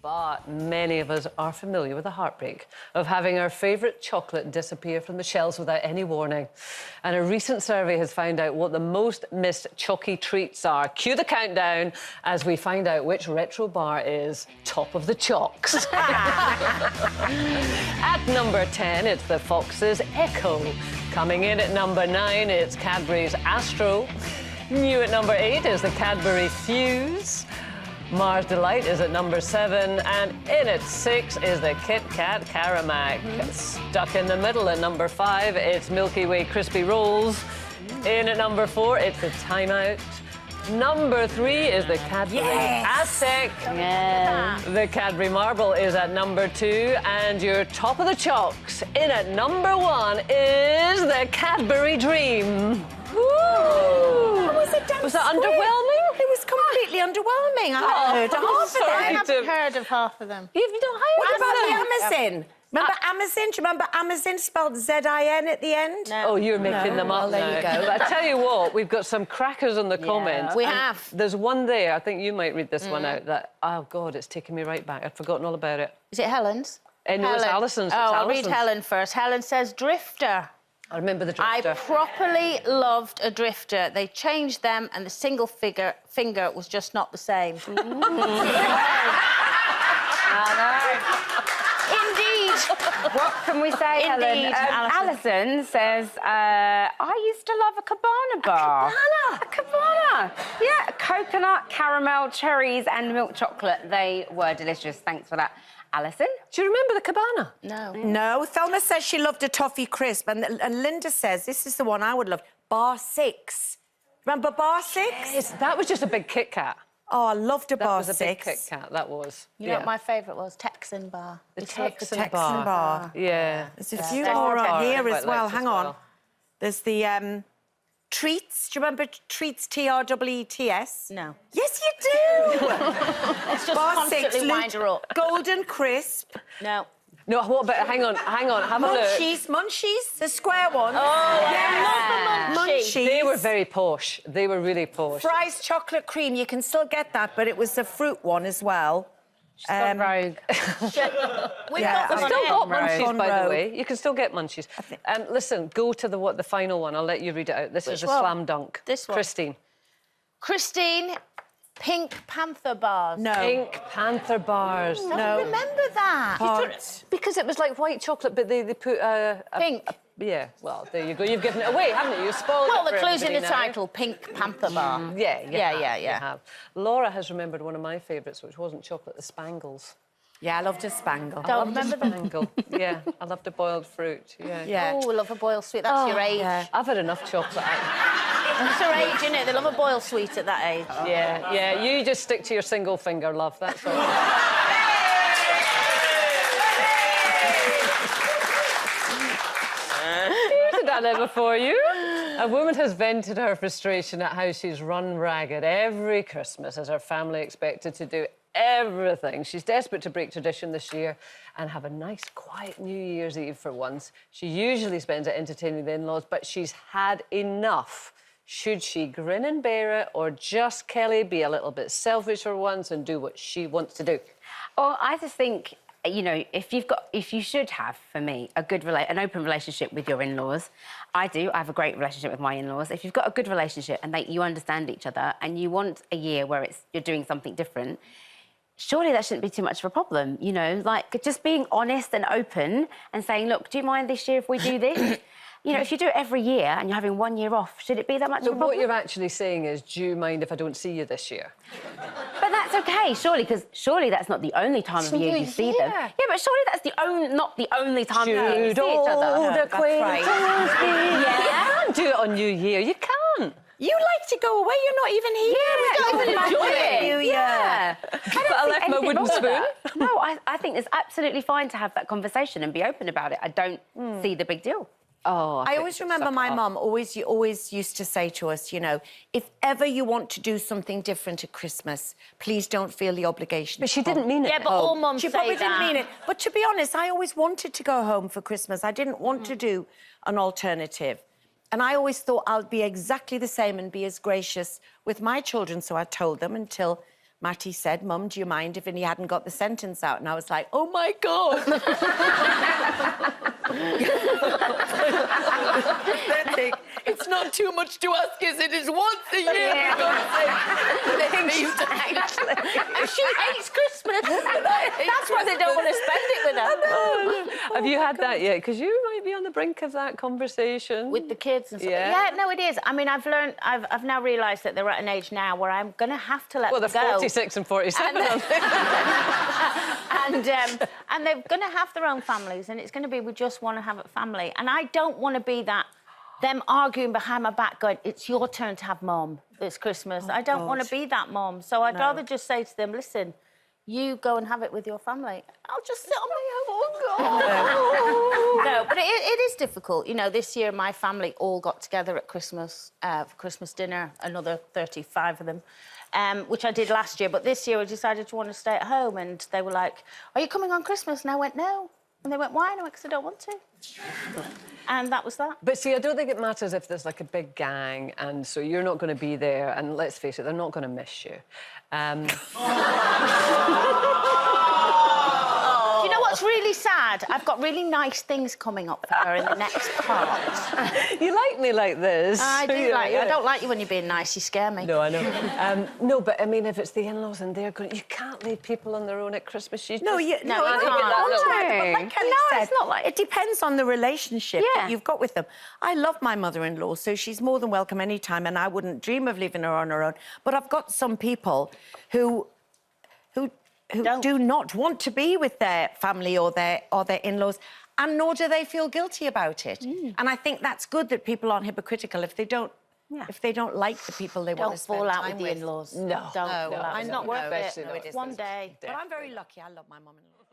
But many of us are familiar with the heartbreak of having our favourite chocolate disappear from the shelves without any warning. And a recent survey has found out what the most missed chalky treats are. Cue the countdown as we find out which retro bar is top of the chalks. At number 10, it's the Fox's Echo. Coming in at number 9, it's Cadbury's Astro. New at number 8 is the Cadbury Fuse. Mars Delight is at number 7, and in at 6 is the Kit Kat Caramac. Stuck in the middle at number 5, it's Milky Way Crispy Rolls. In at number 4, it's the Time Out. Number 3 is the Cadbury Aztec. The Cadbury Marble is at number 2, and your top of the chalks in at number 1 is the Cadbury Dream. Was that underwhelming? It was completely underwhelming. I heard half of them. I haven't heard of half of them. You've not heard what about the Amazon? Remember Amazon? Do you remember Amazon spelled Z-I-N at the end? No. Oh, you're making them up now. There you go. But I tell you what, we've got some crackers on the comments. We have. There's one there, I think you might read this one out, that, oh, God, it's taking me right back. I'd forgotten all about it. Is it Helen's? No, it's Alison's. Oh, I'll read Alison's. Helen first. Helen says, Drifter. I remember the Drifter. I properly loved a Drifter. They changed them and the single finger was just not the same. Indeed. What can we say, Indeed, Helen? Alison says, I used to love a Cabana bar. A Cabana! Yeah, coconut, caramel, cherries and milk chocolate. They were delicious. Thanks for that. Alison? Do you remember the Cabana? No. No. Thelma says she loved a toffee crisp, and Linda says this is the one I would love. Bar 6. Remember Bar 6? Yes, that was just a big Kit Kat. Oh, I loved a Bar 6. That was a big Kit Kat, that was. You know what my favourite was? Texan Bar. The Texan Texan bar. Yeah. There's a few more Bar here I quite as well. liked Hang on. There's the Treats. Do you remember Treats, T-R-E-E-T-S? No. Yes, you do! It's just Bar 6, constantly wind her up. Golden Crisp. No. No, what about, hang on, have a look. Munchies, the square ones. Oh, yeah. I love the Munchies. They were very posh. They were really posh. Fries chocolate cream, you can still get that, but it was the fruit one as well. Rogue. We've Yeah, got them I've on still air. got munchies, by Rogue. the way. You can still get munchies. Listen, go to the final one. I'll let you read it out. This is the one? slam dunk. This one. Christine, Pink Panther bars. No. Pink Panther bars. I remember that. Because it was like white chocolate, but they put Pink. yeah, well, there you go. You've given it away, haven't you? You've spoiled Well, it the for clue's in the everybody now. title, Pink Panther bar. Yeah, you Yeah. have. Laura has remembered one of my favourites, which wasn't chocolate, the Spangles. Yeah, I loved a Spangle. Don't remember them. Spangle. Yeah, I loved the boiled fruit. Yeah. Yeah. Oh, we love a boiled sweet. That's your age. yeah. I've had enough chocolate. That's your age, isn't it? They love a boiled sweet at that age. Yeah. You just stick to your single finger, love. That's all. Here's a dilemma for you. A woman has vented her frustration at how she's run ragged every Christmas as her family expected to do everything. She's desperate to break tradition this year and have a nice, quiet New Year's Eve for once. She usually spends it entertaining the in-laws, but she's had enough. Should she grin and bear it, or just, Kelly, be a little bit selfish for once and do what she wants to do? Well, I just think, you know, if you should have, for me, an open relationship with your in-laws. I do. I have a great relationship with my in-laws. If you've got a good relationship and you understand each other and you want a year where you're doing something different, surely that shouldn't be too much of a problem, you know? Like, just being honest and open and saying, look, do you mind this year if we do this? You know, if you do it every year and you're having 1 year off, should it be that much of a problem? What you're actually saying is, do you mind if I don't see you this year? But that's OK, surely, because surely that's not the only time of year you see them. Yeah, but surely that's not the only time of year you see each other. The acquaintance be. You can't do it on New Year. You can't. You like to go away, you're not even here. Yeah, we don't even enjoy it. New Year. Yeah. But I left my wooden spoon. No, I think it's absolutely fine to have that conversation and be open about it. I don't see the big deal. Oh, I always remember my mum always used to say to us, you know, if ever you want to do something different at Christmas, please don't feel the obligation. But she didn't mean it. Yeah, but all mums She say probably that. didn't mean it. But to be honest, I always wanted to go home for Christmas. I didn't want to do an alternative. And I always thought I'll be exactly the same and be as gracious with my children. So I told them until Matty said, Mum, do you mind if... And he hadn't got the sentence out. And I was like, oh, my God. Pathetic. It's not too much to ask, is it? It's once a year, for God's sake. She hates Christmas. That's why they don't want to spend it with her. Have you had that yet? Because you might be on the brink of that conversation. With the kids and stuff. Yeah. Yeah, no, it is. I mean, I've now realised that they're at an age now where I'm going to have to let them go. Well, they're 46 and 47, aren't they? and they're going to have their own families, and it's going to be, we just want to have a family. And I don't want to be that, them arguing behind my back going, it's your turn to have mum this Christmas. I don't want to be that mum. So I'd rather just say to them, listen, you go and have it with your family. I'll just sit on my own. No, but it is difficult. You know, this year my family all got together at Christmas for Christmas dinner, another 35 of them, which I did last year. But this year I decided to want to stay at home, and they were like, are you coming on Christmas? And I went, no. And they went, why? And I went, because I don't want to. And that was that. But see, I don't think it matters if there's like a big gang, and so you're not going to be there, and let's face it, they're not going to miss you. Do you know what's really sad? I've got really nice things coming up for her in the next part. You like me like this. I do like you. I don't like you when you're being nice. You scare me. No, I know. No, but I mean, if it's the in-laws and they're going, you can't leave people on their own at Christmas. You No, just, you can't. But like Kelly said, it's not like... it depends on the relationship Yeah. that you've got with them. I love my mother-in-law, so she's more than welcome anytime, and I wouldn't dream of leaving her on her own. But I've got some people who do not want to be with their family or their in-laws, and nor do they feel guilty about it. And I think that's good that people aren't hypocritical if they don't. Yeah. If they don't like the people they want to Don't spend fall out time with the in-laws. No. Don't. No, It's not worth it. No, it One day. But I'm very lucky. I love my mum-in-law.